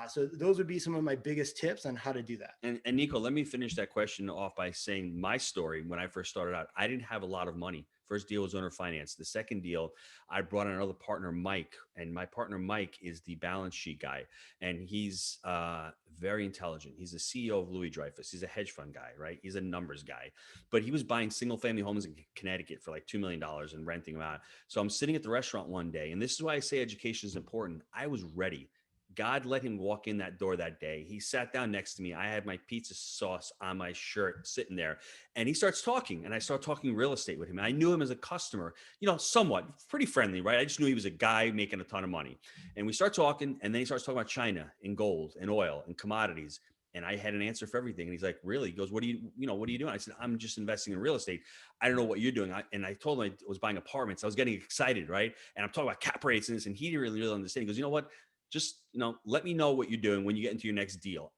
So those would be some of my biggest tips on how to do that. And Nico, let me finish that question off by saying my story. When I first started out, I didn't have a lot of money. First deal was owner finance. The second deal, I brought in another partner, Mike, and my partner, Mike, is the balance sheet guy. And he's very intelligent. He's the CEO of Louis Dreyfus. He's a hedge fund guy, right? He's a numbers guy, but he was buying single family homes in Connecticut for like $2 million and renting them out. So I'm sitting at the restaurant one day, and this is why I say education is important. I was ready. God let him walk in that door that day. He sat down next to me. I had my pizza sauce on my shirt sitting there, and he starts talking, and I start talking real estate with him. And I knew him as a customer, somewhat pretty friendly, right? I just knew he was a guy making a ton of money. And we start talking, and then he starts talking about China and gold and oil and commodities. And I had an answer for everything. And he's like, really? He goes, what are you doing? I said, I'm just investing in real estate. I don't know what you're doing. And I told him I was buying apartments. I was getting excited, right? And I'm talking about cap rates and this, and he didn't really understand. He goes, you know what? Just, let me know what you're doing when you get into your next deal.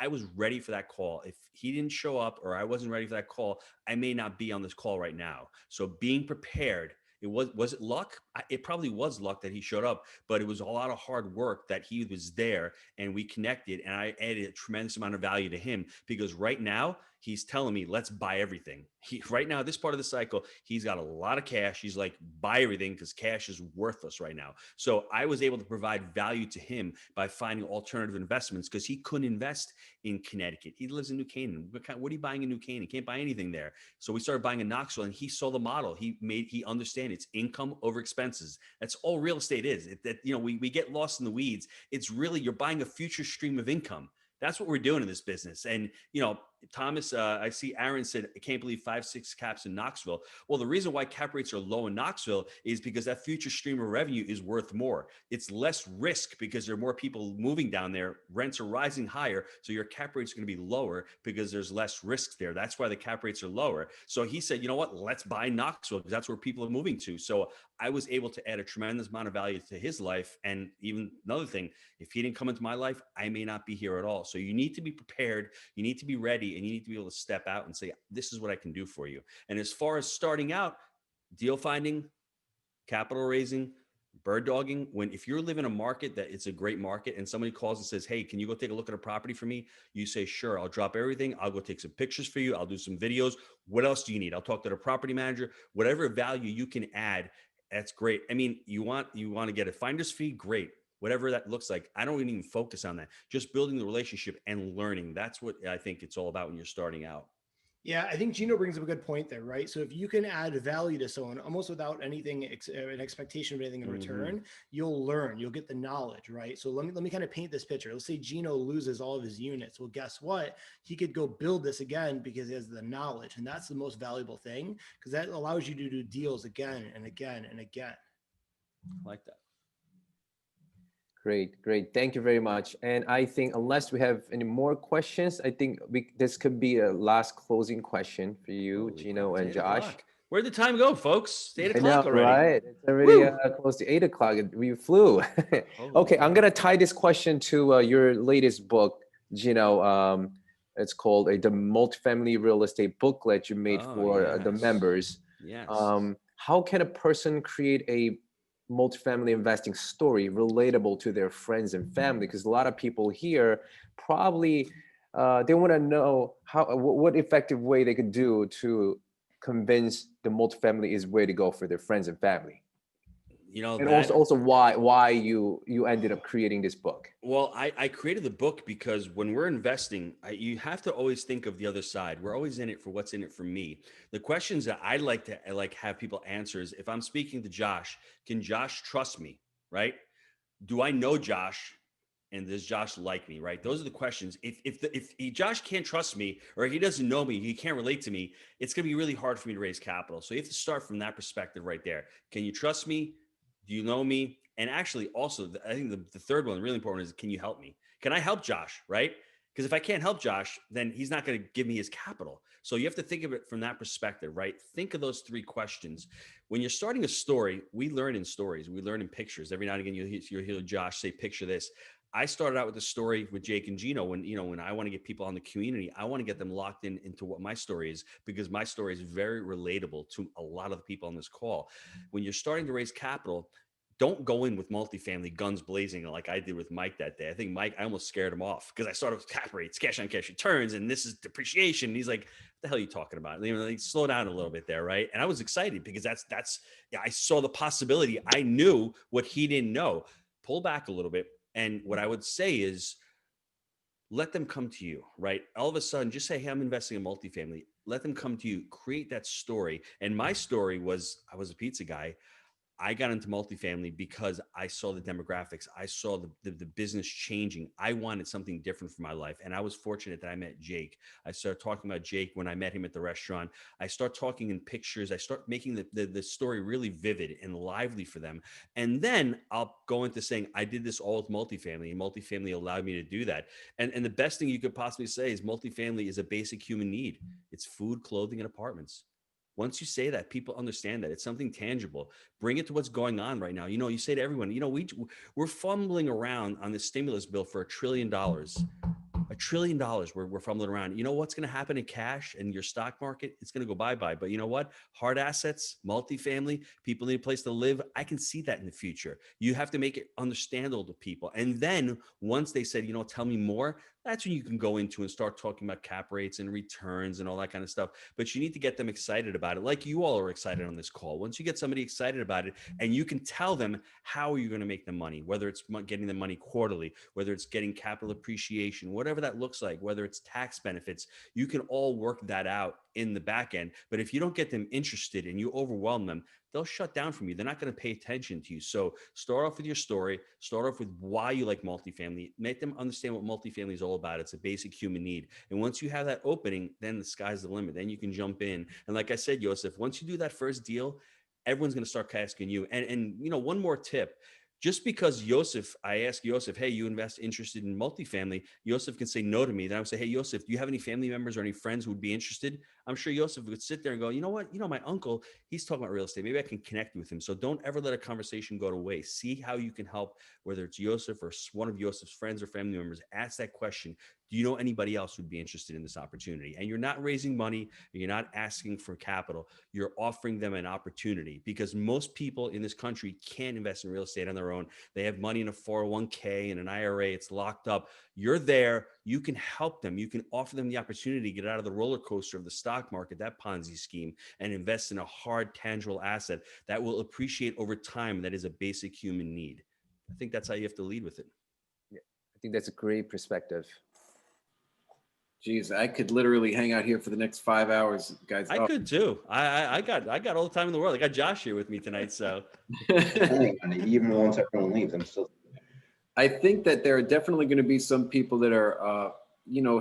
I was ready for that call. If he didn't show up or I wasn't ready for that call, I may not be on this call right now. So being prepared, was it luck? It probably was luck that he showed up, but it was a lot of hard work that he was there and we connected, and I added a tremendous amount of value to him because right now he's telling me, let's buy everything. Right now, this part of the cycle, he's got a lot of cash. He's like, buy everything because cash is worthless right now. So I was able to provide value to him by finding alternative investments because he couldn't invest in Connecticut. He lives in New Canaan. What are you buying in New Canaan? He can't buy anything there. So we started buying in Knoxville, and he saw the model. He understand it's income over expenses. That's all real estate is. We get lost in the weeds. It's really, you're buying a future stream of income. That's what we're doing in this business. And, Thomas, I see Aaron said, I can't believe 5-6 caps in Knoxville. Well, the reason why cap rates are low in Knoxville is because that future stream of revenue is worth more. It's less risk because there are more people moving down there. Rents are rising higher. So your cap rates are going to be lower because there's less risk there. That's why the cap rates are lower. So he said, you know what, let's buy Knoxville because that's where people are moving to. So I was able to add a tremendous amount of value to his life. And even another thing, if he didn't come into my life, I may not be here at all. So you need to be prepared. You need to be ready, and you need to be able to step out and say, this is what I can do for you. And as far as starting out, deal finding, capital raising, bird dogging, if you're living in a market that it's a great market and somebody calls and says, hey, can you go take a look at a property for me? You say, sure, I'll drop everything. I'll go take some pictures for you. I'll do some videos. What else do you need? I'll talk to the property manager. Whatever value you can add, that's great. I mean, you want to get a finder's fee? Great. whatever that looks like. I don't even focus on that. Just building the relationship and learning. That's what I think it's all about when you're starting out. Yeah, I think Gino brings up a good point there, right? So if you can add value to someone almost without anything, an expectation of anything in return, you'll learn, you'll get the knowledge, right? So let me kind of paint this picture. Let's say Gino loses all of his units. Well, guess what? He could go build this again because he has the knowledge, and that's the most valuable thing because that allows you to do deals again and again and again. I like that. Great, great. Thank you very much. And I think unless we have any more questions, I think this could be a last closing question for you, Holy Gino crap, and it's 8 Josh. o'clock. Where'd the time go, folks? It's 8 I know, o'clock already. right? It's already close to 8 o'clock. We flew. Okay, I'm crap. gonna tie this question to your latest book, Gino. It's called the Multifamily Real Estate Booklet you made for the yes. members. Yes. How can a person create a multifamily investing story relatable to their friends and family? Because a lot of people here probably they want to know what effective way they could do to convince the multifamily is way to go for their friends and family. You know, And that, also why you ended up creating this book. well, I created the book because when we're investing, you have to always think of the other side. We're always in it for what's in it for me. The questions that I like to have people answer is, if I'm speaking to Josh, can Josh trust me, right? Do I know Josh? And does Josh like me, right? Those are the questions. If Josh can't trust me, or he doesn't know me, he can't relate to me, it's going to be really hard for me to raise capital. So you have to start from that perspective right there. Can you trust me? Do you know me? And actually, also, I think the third one, really important, is, can you help me? Can I help Josh, right? Because if I can't help Josh, then he's not going to give me his capital. So you have to think of it from that perspective, right? Think of those three questions. When you're starting a story, we learn in stories. We learn in pictures. Every now and again, you'll hear Josh say, picture this. I started out with the story with Jake and Gino. When I want to get people on the community, I want to get them locked into what my story is, because my story is very relatable to a lot of the people on this call. When you're starting to raise capital, don't go in with multifamily guns blazing like I did with Mike that day. I think Mike, I almost scared him off because I started with cap rates, cash on cash returns, and this is depreciation. And he's like, "What the hell are you talking about?" Like, slow down a little bit there, right? And I was excited because I saw the possibility. I knew what he didn't know. Pull back a little bit. And what I would say is, let them come to you, right? All of a sudden, just say, "Hey, I'm investing in multifamily." Let them come to you, create that story. And my story was, I was a pizza guy. I got into multifamily because I saw the demographics. I saw the business changing. I wanted something different for my life. And I was fortunate that I met Jake. I started talking about Jake when I met him at the restaurant. I start talking in pictures. I start making the story really vivid and lively for them. And then I'll go into saying, I did this all with multifamily, and multifamily allowed me to do that. And the best thing you could possibly say is, multifamily is a basic human need. It's food, clothing, and apartments. Once you say that, people understand that it's something tangible. Bring it to what's going on right now. You say to everyone, we're fumbling around on this stimulus bill for $1 trillion. $1 trillion we're fumbling around. You know what's going to happen in cash and your stock market? It's going to go bye-bye. But you know what? Hard assets, multifamily, people need a place to live. I can see that in the future. You have to make it understandable to people. And then once they said, tell me more, that's when you can go into and start talking about cap rates and returns and all that kind of stuff. But you need to get them excited about it, like you all are excited on this call. Once you get somebody excited about it, and you can tell them how you're going to make them money, whether it's getting the money quarterly, whether it's getting capital appreciation, whatever that looks like, whether it's tax benefits, you can all work that out in the back end. But if you don't get them interested and you overwhelm them, they'll shut down from you. They're not going to pay attention to you. So start off with your story, start off with why you like multifamily, make them understand what multifamily is all about. It's a basic human need. And once you have that opening, then the sky's the limit. Then you can jump in. And like I said, Joseph, once you do that first deal, everyone's going to start asking you. And one more tip. Just because I ask Joseph, "Hey, you interested in multifamily?" Joseph can say no to me. Then I would say, "Hey, Joseph, do you have any family members or any friends who would be interested?" I'm sure Joseph would sit there and go, "You know what? My uncle, he's talking about real estate. Maybe I can connect you with him." So don't ever let a conversation go to waste. See how you can help, whether it's Joseph or one of Joseph's friends or family members. Ask that question. Do you know anybody else who'd be interested in this opportunity? And you're not raising money, you're not asking for capital. You're offering them an opportunity, because most people in this country can't invest in real estate on their own. They have money in a 401k and an IRA. It's locked up. You're there. You can help them. You can offer them the opportunity to get out of the roller coaster of the stock market, that Ponzi scheme, and invest in a hard, tangible asset that will appreciate over time. That is a basic human need. I think that's how you have to lead with it. I think that's a great perspective. Jeez, I could literally hang out here for the next 5 hours, guys. I could too. I got all the time in the world. I got Josh here with me tonight, so Even once everyone leaves, I'm still. I think that there are definitely going to be some people that are,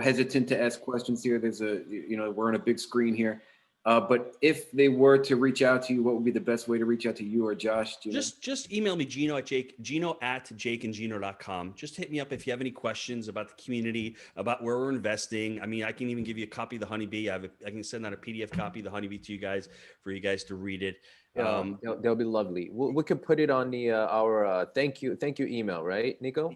hesitant to ask questions here. There's we're on a big screen here. But if they were to reach out to you, what would be the best way to reach out to you or Josh? Just email me, Gino at jakeandgino.com. Just hit me up if you have any questions about the community, about where we're investing. I mean, I can even give you a copy of the Honeybee. I can send out a PDF copy of the Honeybee to you guys for you guys to read it. They'll be lovely. We could put it on the our thank you email, right, Nico?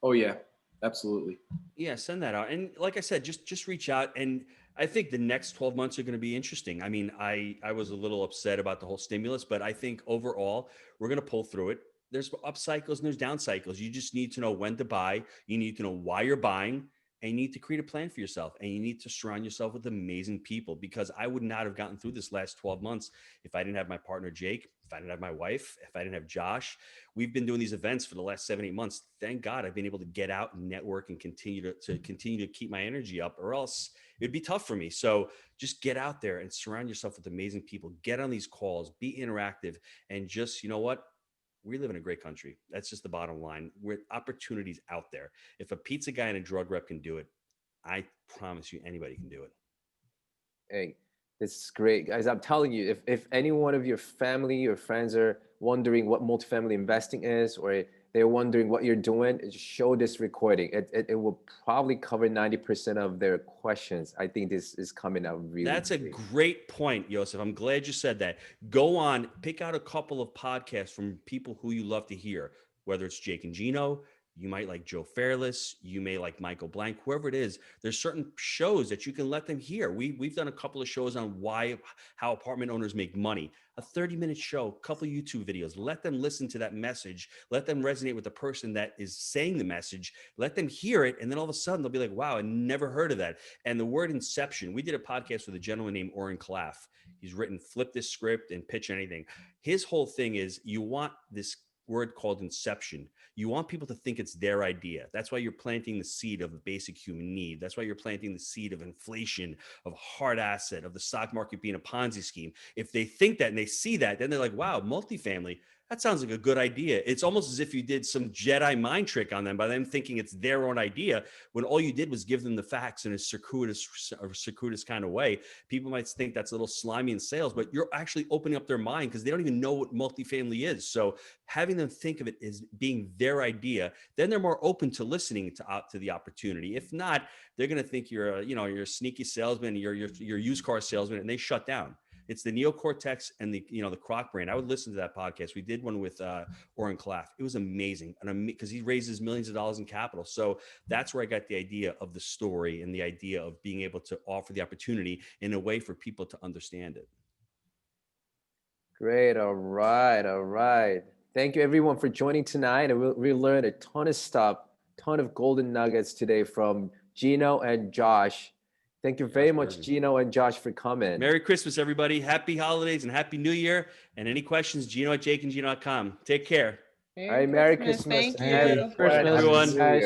Oh yeah, absolutely. Yeah, send that out. And like I said, just reach out. And I think the next 12 months are going to be interesting. I mean, I was a little upset about the whole stimulus, but I think overall we're going to pull through it. There's up cycles and there's down cycles. You just need to know when to buy. You need to know why you're buying, and you need to create a plan for yourself, and you need to surround yourself with amazing people, because I would not have gotten through this last 12 months if I didn't have my partner, Jake, if I didn't have my wife, if I didn't have Josh. We've been doing these events for the last 7-8 months. Thank God I've been able to get out and network and continue to keep my energy up, or else it'd be tough for me. So just get out there and surround yourself with amazing people. Get on these calls, be interactive, and just, you know what? We live in a great country. That's just the bottom line. With opportunities out there. If a pizza guy and a drug rep can do it, I promise you anybody can do it. Hey, this is great, guys. I'm telling you, if any one of your family or friends are wondering what multifamily investing is, or they're wondering what you're doing, just show this recording. It will probably cover 90% of their questions. I think this is coming out really. That's a great point, Joseph. I'm glad you said that. Go on, pick out a couple of podcasts from people who you love to hear, whether it's Jake and Gino. You might like Joe Fairless. You may like Michael Blank, whoever it is. There's certain shows that you can let them hear. We've done a couple of shows on how apartment owners make money. A 30-minute show, a couple of YouTube videos. Let them listen to that message. Let them resonate with the person that is saying the message. Let them hear it. And then all of a sudden they'll be like, wow, I never heard of that. And the word inception, we did a podcast with a gentleman named Oren Klaff. He's written Flip This Script and Pitch Anything. His whole thing is you want this word called inception. You want people to think it's their idea. That's why you're planting the seed of a basic human need. That's why you're planting the seed of inflation, of hard asset, of the stock market being a Ponzi scheme. If they think that and they see that, then they're like, wow, multifamily, that sounds like a good idea. It's almost as if you did some Jedi mind trick on them by them thinking it's their own idea, when all you did was give them the facts in a circuitous kind of way. People might think that's a little slimy in sales, but you're actually opening up their mind because they don't even know what multifamily is. So having them think of it as being their idea, then they're more open to listening to the opportunity. If not, they're going to think you're a sneaky salesman, you're used car salesman, and they shut down. It's the neocortex and the croc brain. I would listen to that podcast. We did one with Oren Klaff. It was amazing, and because he raises millions of dollars in capital. So that's where I got the idea of the story and the idea of being able to offer the opportunity in a way for people to understand it. Great. All right. Thank you everyone for joining tonight. And we learned a ton of stuff, ton of golden nuggets today from Gino and Josh. Thank you very much, Gino and Josh, for coming. Merry Christmas, everybody. Happy holidays and Happy New Year. And any questions, Gino at jakeandgino.com. Take care. All right, Merry Christmas. Thank you. Merry Christmas, everyone.